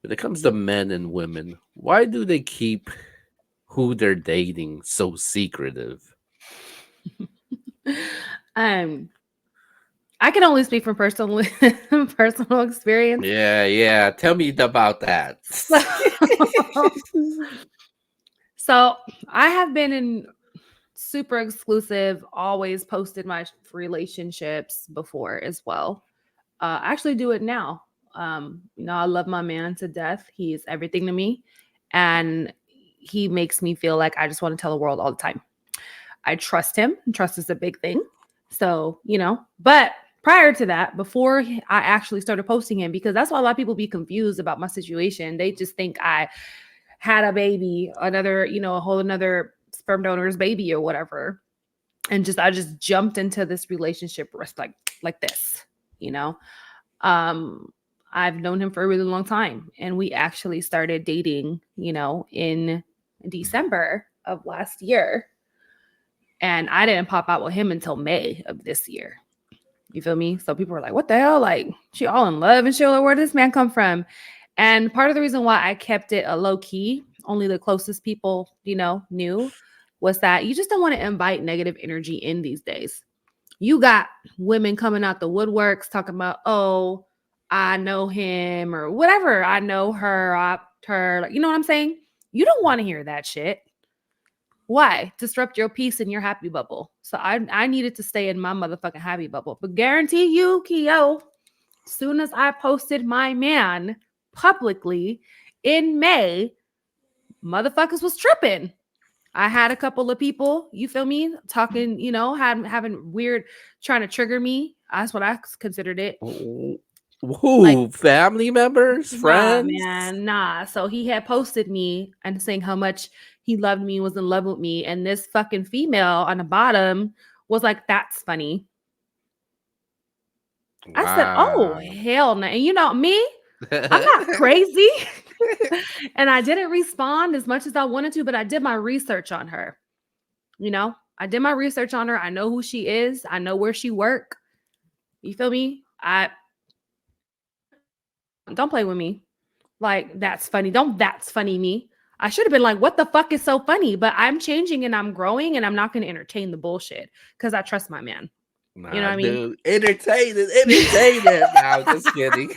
when it comes to men and women, why do they keep who they're dating so secretive? um, I can only speak from personal personal experience. Yeah, yeah. Tell me about that. So, so I have been in super exclusive, always posted my relationships before as well. I actually do it now. I love my man to death. He is everything to me. And he makes me feel like I just want to tell the world all the time. I trust him. Trust is a big thing. So, but prior to that, before I actually started posting him, because that's why a lot of people be confused about my situation. They just think I had a baby, another, a whole another sperm donor's baby or whatever. And I just jumped into this relationship like this, you know. Um, I've known him for a really long time, and we actually started dating, in December of last year. And I didn't pop out with him until May of this year. You feel me? So people were like, what the hell? Like, she all in love and shit. Like, where did this man come from? And part of the reason why I kept it a low key, only the closest people, knew, was that you just don't want to invite negative energy in these days. You got women coming out the woodworks talking about, oh, I know him or whatever. I know her, her. Like, you know what I'm saying? You don't want to hear that shit. Why? Disrupt your peace and your happy bubble. So I needed to stay in my motherfucking happy bubble. But guarantee you, Keo, soon as I posted my man publicly in May, motherfuckers was tripping. I had a couple of people, you feel me, talking, having weird, trying to trigger me. That's what I considered it. Like, Who? Family members? nah, Friends? man, nah. So he had posted me and saying how much he loved me, was in love with me. And this fucking female on the bottom was like, that's funny. I said, oh, Wow. hell no. And you know me, I'm not crazy. And I didn't respond as much as I wanted to, but I did my research on her. I did my research on her. I know who she is. I know where she work. You feel me? Don't play with me. Like, that's funny. Don't that's funny me. I should have been like, what the fuck is so funny? But I'm changing and I'm growing and I'm not going to entertain the bullshit because I trust my man. You know Nah, what I mean? dude. Entertain it. Entertain it. Nah, just kidding.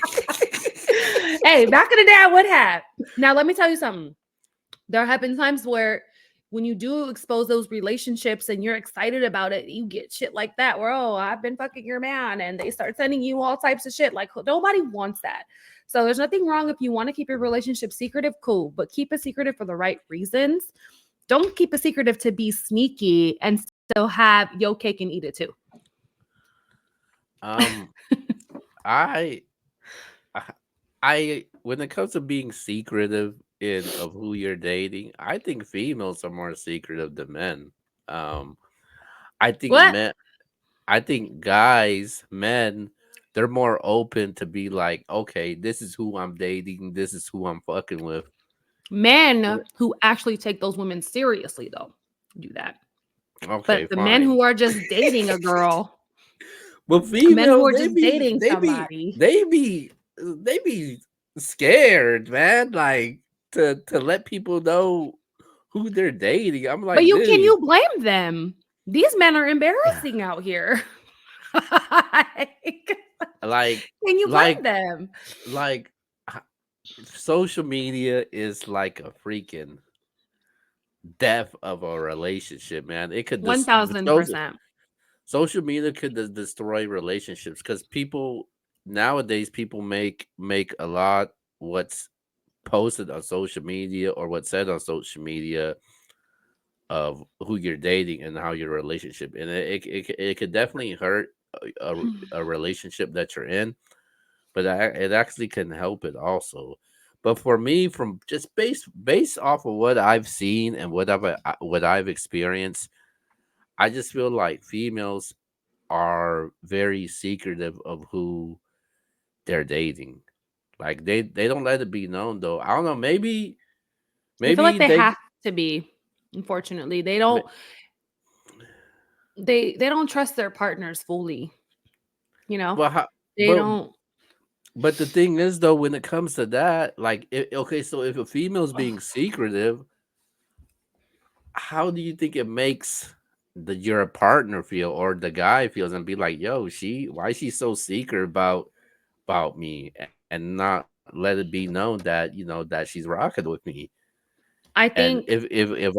Hey, back in the day, I would have. Now, let me tell you something. There have been times where when you do expose those relationships and you're excited about it, you get shit like that where, oh, I've been fucking your man. And they start sending you all types of shit. Like, nobody wants that. So there's nothing wrong if you want to keep your relationship secretive, cool, but keep it secretive for the right reasons. Don't keep it secretive to be sneaky and still have your cake and eat it too. um, I, I, when it comes to being secretive in of who you're dating, I think females are more secretive than men. Um, I think What? men, I think guys, men, they're more open to be like, okay, this is who I'm dating, this is who I'm fucking with. Men who actually take those women seriously, though, do that. Okay, But the men fine. who are just dating a girl, But men who females, are just dating somebody, they be scared, man. Like to let people know who they're dating. I'm but like, can dude, you blame them? These men are embarrassing out here. Like, like, can you blame like, them? like, h- social media is like a freaking death of a relationship, man. It could One just thousand percent. social media could destroy relationships because people nowadays people make a lot what's posted on social media or what's said on social media of who you're dating and how your relationship and it could definitely hurt a relationship that you're in, but it actually can help it also. But for me, from just based off of what I've seen and what I've experienced, I just feel like females are very secretive of who they're dating. Like they don't let it be known though. I don't know. I feel like Maybe they they. have to be. Unfortunately, they don't. They don't trust their partners fully. You know, But how, they but don't. But the thing is, though, when it comes to that, like, okay, so if a female's being secretive, how do you think it makes your partner feel or the guy feels and be like, yo, why is she so secret about me and not let it be known that that she's rocking with me. I And think if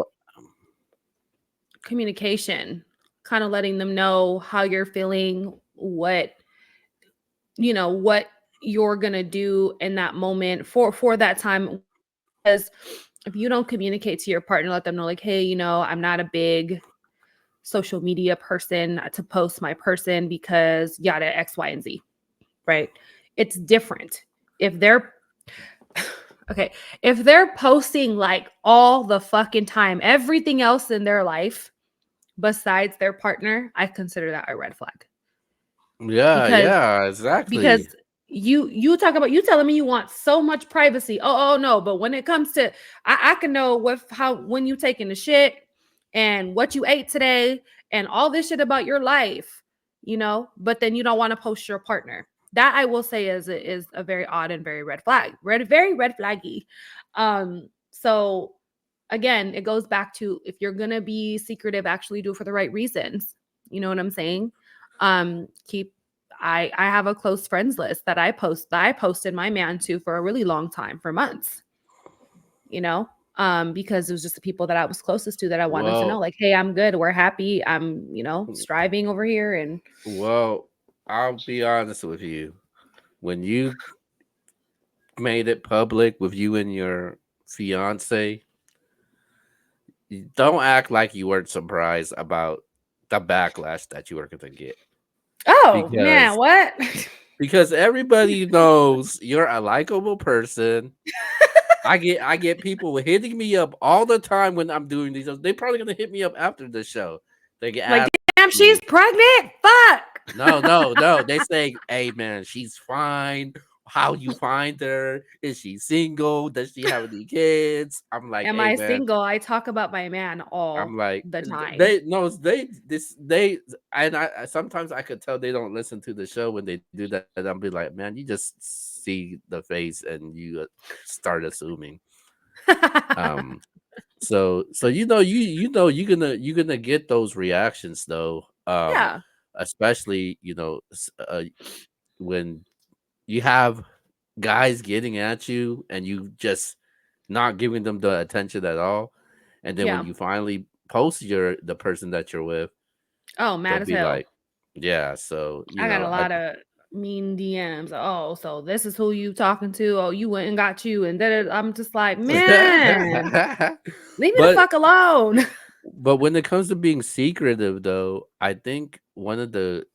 communication, kind of letting them know how you're feeling, what you're going to do in that moment for that time. Because if you don't communicate to your partner, let them know like, hey, I'm not a big social media person to post my person because yada X, Y, and Z, right? It's different. If they're okay, if they're posting like all the fucking time, everything else in their life besides their partner, I consider that a red flag. yeah, Because yeah, because exactly. you talk about, you telling me you want so much privacy. Oh no, but when it comes to, I can know when you taking the shit and what you ate today and all this shit about your life, but then you don't want to post your partner. That I will say is a very odd and very red flag. Very red flaggy. So again, it goes back to, if you're gonna be secretive, actually do it for the right reasons. You know what I'm saying? Keep I have a close friends list that I posted my man to for a really long time, for months, you know, because it was just the people that I was closest to that I wanted to know, Well, like, hey, I'm good, we're happy, I'm, striving over here. And well, I'll be honest with you. When you made it public with you and your fiance, don't act like you weren't surprised about the backlash that you were gonna get. oh man, Because what? because everybody knows you're a likable person. I get people hitting me up all the time when I'm doing these. They probably gonna hit me up after the show. They can Like, ask damn, she's me. pregnant, fuck. No, no, no. They say, "Hey, man, she's fine. How you find her? Is she single? Does she have any kids?" I'm like, Am "Hey, I man." single? I talk about my man I'm all like, the time. they no, they and sometimes I could tell they don't listen to the show when they do that. I'll be like, man, you just see the face and you start assuming. Um, so you're gonna get those reactions though. Yeah, Especially when you have guys getting at you and you just not giving them the attention at all, and then when yeah. you finally post the person that you're with, Oh, they'll mad as be hell. like, yeah. So I got a lot of mean DMs. Oh, so this is who you talking to? Oh, you went and got you, and then I'm just like, man, leave me the but fuck alone. when it comes to being secretive though, I think one of the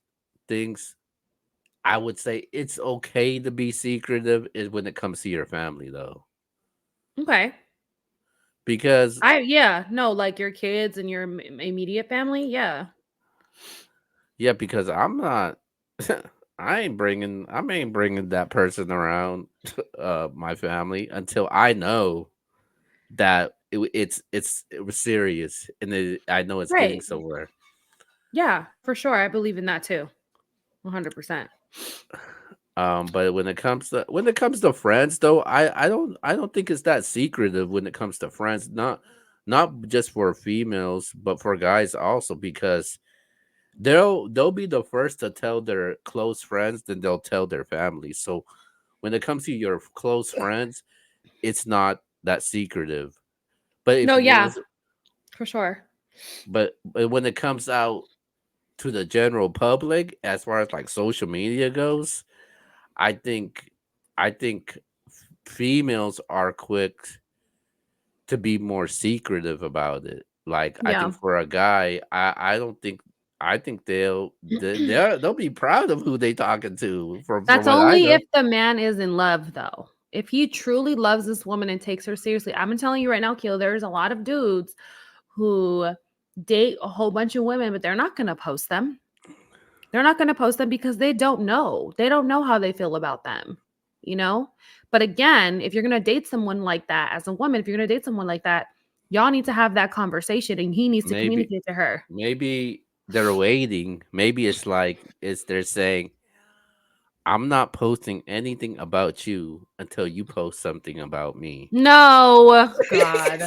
things I would say it's okay to be secretive is when it comes to your family though. Okay. Because Yeah, no, like your kids and your immediate family. Yeah. yeah, because I'm not I ain't bringing that person around my family until I know that it was serious and I know it's getting Right. somewhere. Yeah, for sure. I believe in that too. 100%. But when it comes to friends though, I don't think it's that secretive when it comes to friends. Not just for females, but for guys also because they'll be the first to tell their close friends, then they'll tell their families. So when it comes to your close friends, it's not that secretive. But if No, when yeah, it's, for sure. but when it comes out to the general public, as far as like social media goes, I think I think females are quick to be more secretive about it. Like I Yeah. think for a guy, I don't think I think they'll be proud of who they talking to from That's what I only know. if the man is in love, though. If he truly loves this woman and takes her seriously, I'm telling you right now, Keel, there's a lot of dudes who date a whole bunch of women, but they're not going to post them. They're not going to post them because they don't know. They don't know how they feel about them, you know? But again, if you're going to date someone like that as a woman, if you're going to date someone like that, y'all need to have that conversation and he needs to Maybe communicate to her. maybe they're waiting. Maybe it's like it's they're saying, I'm not posting anything about you until you post something about me. No, God,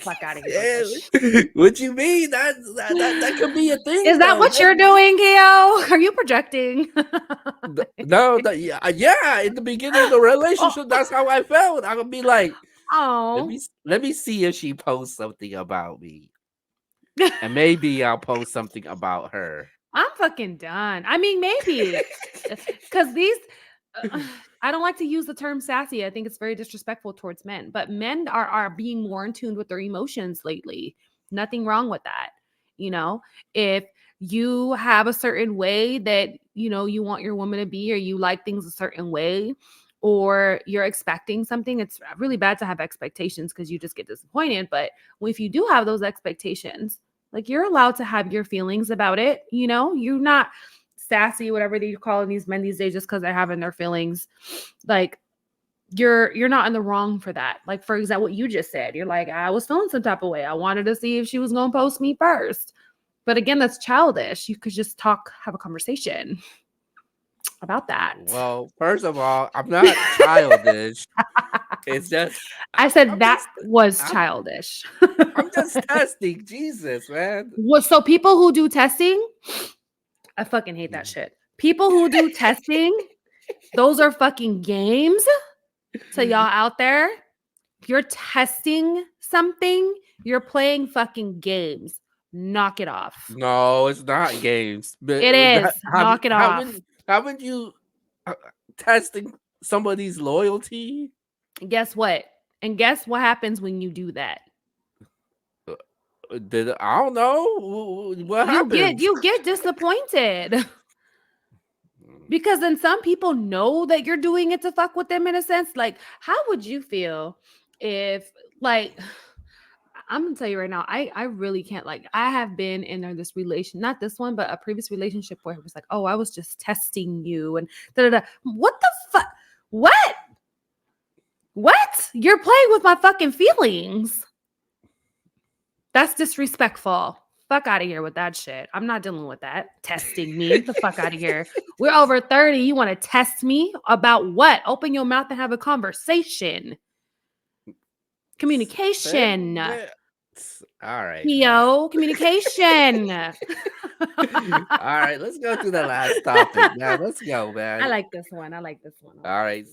fuck out of here with Yeah, this shit. what you mean? That could be a thing Is that though. what you're doing, Keo? Are you projecting? No, yeah, yeah. In the beginning of the Oh, relationship, that's how I felt. I would be like, oh. let me see if she posts something about me, and maybe I'll post something about her. I'm fucking done. I mean, maybe because these, uh, I don't like to use the term sassy. I think it's very disrespectful towards men, but men are being more in tune with their emotions lately. Nothing wrong with that. You know, if you have a certain way that, you want your woman to be, or you like things a certain way, or you're expecting something, it's really bad to have expectations because you just get disappointed. But if you do have those expectations, like, you're allowed to have your feelings about it. You're not sassy, whatever they call these men these days, just because they're having their feelings. Like, you're not in the wrong for that. Like, for example, what you just said, you're like, I was feeling some type of way. I wanted to see if she was gonna post me first. But again, that's childish. You could just have a conversation about that. Well, first of all, I'm not childish. It's just I said I'm that just was I'm childish. I'm just testing. Jesus, man. So people who do testing, I fucking hate that shit. People who do testing, those are fucking games. To y'all out there, if you're testing something, you're playing fucking games. Knock it off. No, it's not games. But It is. Knock it off. haven't you uh, testing somebody's loyalty? Guess what? And guess what happens when you do that? Did I don't know what happens. You get disappointed. Because then some people know that you're doing it to fuck with them in a sense. Like, how would you feel if, like, I'm gonna tell you right now, I really can't, like, I have been in this relation, not this one, but a previous relationship where it was like, oh, I was just testing you and da da da. What the fuck? What? What? You're playing with my fucking feelings. That's disrespectful. Fuck out of here with that shit. I'm not dealing with that. Testing me. The fuck out of here. We're over 30. You want to test me about what? Open your mouth and have a conversation. Communication. All right, man. Yo, communication. All right, let's go to the last topic. Now, let's go, I man. like this one. I like this one a All lot. right.